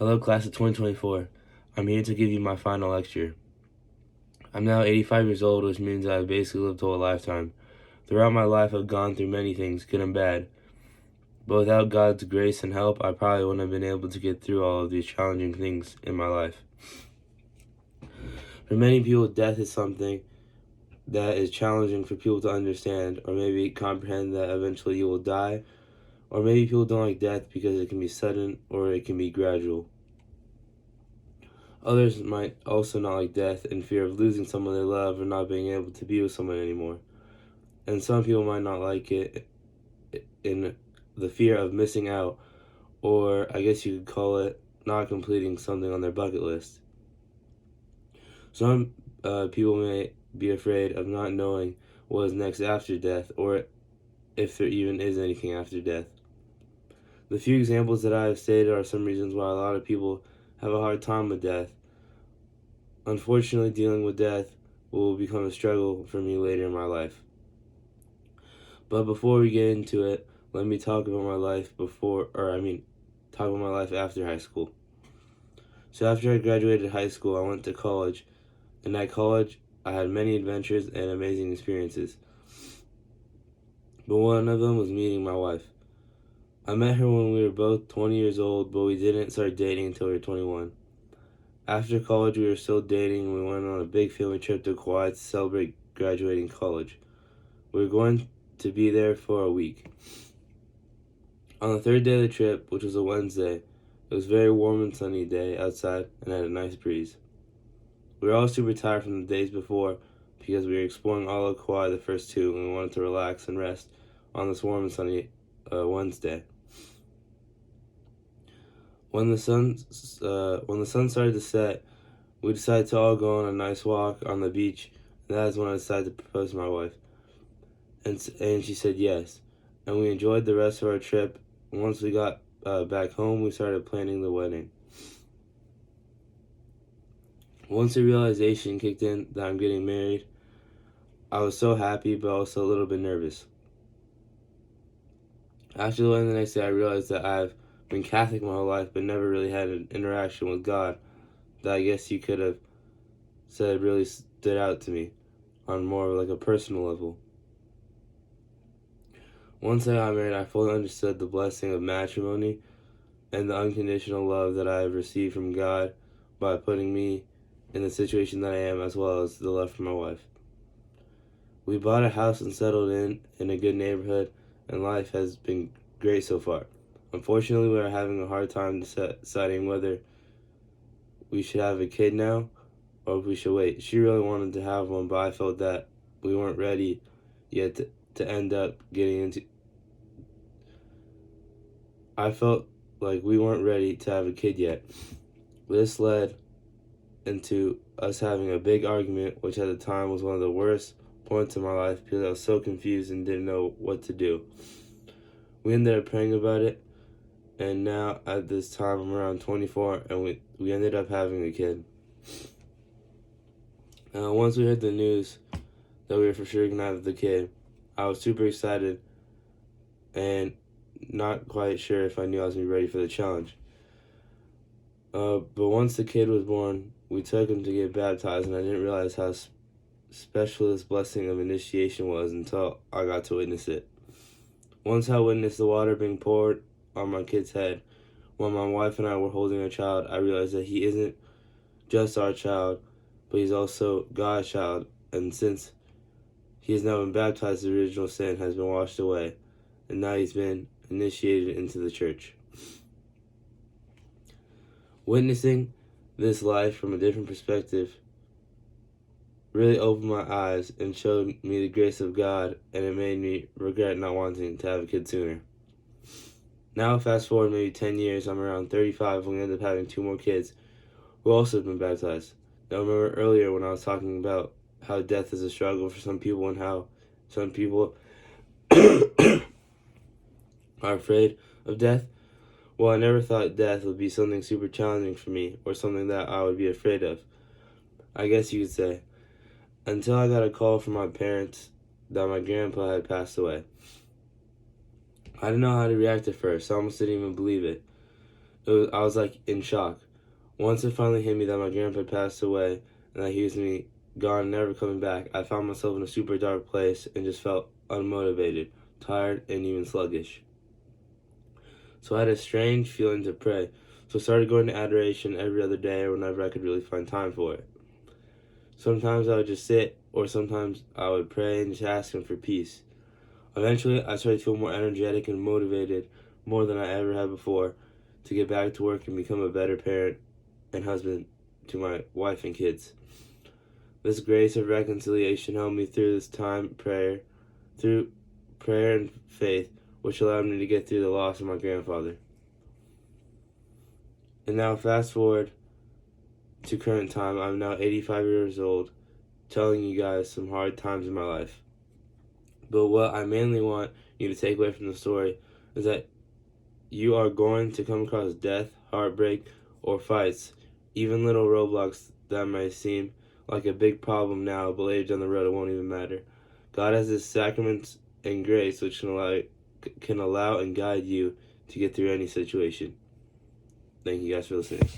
Hello, class of 2024. I'm here to give you my final lecture. I'm now 85 years old, which means I've basically lived a whole lifetime. Throughout my life, I've gone through many things, good and bad. But without God's grace and help, I probably wouldn't have been able to get through all of these challenging things in my life. For many people, death is something that is challenging for people to understand or maybe comprehend that eventually you will die. Or maybe people don't like death because it can be sudden or it can be gradual. Others might also not like death in fear of losing someone they love or not being able to be with someone anymore. And some people might not like it in the fear of missing out, or I guess you could call it not completing something on their bucket list. Some people may be afraid of not knowing what is next after death, or if there even is anything after death. The few examples that I have stated are some reasons why a lot of people have a hard time with death. Unfortunately, dealing with death will become a struggle for me later in my life. But before we get into it, let me talk about my life talk about my life after high school. So after I graduated high school, I went to college. And at college, I had many adventures and amazing experiences. But one of them was meeting my wife. I met her when we were both 20 years old, but we didn't start dating until we were 21. After college, we were still dating, and we went on a big family trip to Kauai to celebrate graduating college. We were going to be there for a week. On the third day of the trip, which was a Wednesday, it was a very warm and sunny day outside and had a nice breeze. We were all super tired from the days before because we were exploring all of Kauai the first two, and we wanted to relax and rest on this warm and sunny Wednesday. When the sun started to set, we decided to all go on a nice walk on the beach. And that is when I decided to propose to my wife, and she said yes. And we enjoyed the rest of our trip. And once we got back home, we started planning the wedding. Once the realization kicked in that I'm getting married, I was so happy, but also a little bit nervous. After the wedding the next day, I realized that I've been Catholic my whole life, but never really had an interaction with God that I guess you could have said really stood out to me on more of like a personal level. Once I got married, I fully understood the blessing of matrimony and the unconditional love that I have received from God by putting me in the situation that I am, as well as the love for my wife. We bought a house and settled in a good neighborhood, and life has been great so far. Unfortunately, we are having a hard time deciding whether we should have a kid now or if we should wait. She really wanted to have one, but I felt that we weren't ready yet to end up getting into. I felt like we weren't ready to have a kid yet. This led into us having a big argument, which at the time was one of the worst points in my life because I was so confused and didn't know what to do. We ended up praying about it, and now at this time I'm around 24, and we ended up having a kid. Once we heard the news that we were for sure gonna have the kid, I was super excited and not quite sure if I knew I was gonna be ready for the challenge. But once the kid was born, we took him to get baptized, and I didn't realize how special this blessing of initiation was until I got to witness it. Once I witnessed the water being poured on my kid's head, when my wife and I were holding our child, I realized that he isn't just our child, but he's also God's child. And since he has now been baptized, the original sin has been washed away, and now he's been initiated into the church. Witnessing this life from a different perspective really opened my eyes and showed me the grace of God, and it made me regret not wanting to have a kid sooner. Now, fast forward maybe 10 years, I'm around 35 when we end up having 2 more kids who also have been baptized. Now, remember earlier when I was talking about how death is a struggle for some people and how some people are afraid of death? Well, I never thought death would be something super challenging for me or something that I would be afraid of, I guess you could say, until I got a call from my parents that my grandpa had passed away. I didn't know how to react at first. I almost didn't even believe it. It I was like in shock. Once it finally hit me that my grandpa had passed away and that he was me gone, never coming back, I found myself in a super dark place and just felt unmotivated, tired, and even sluggish. So I had a strange feeling to pray. So I started going to adoration every other day or whenever I could really find time for it. Sometimes I would just sit, or sometimes I would pray and just ask him for peace. Eventually, I started to feel more energetic and motivated, more than I ever had before, to get back to work and become a better parent and husband to my wife and kids. This grace of reconciliation helped me through this time through prayer and faith, which allowed me to get through the loss of my grandfather. And now fast forward to current time, I'm now 85 years old, telling you guys some hard times in my life. But what I mainly want you to take away from the story is that you are going to come across death, heartbreak, or fights, even little roadblocks that may seem like a big problem now, but later down the road it won't even matter. God has His sacraments and grace which can allow and guide you to get through any situation. Thank you guys for listening.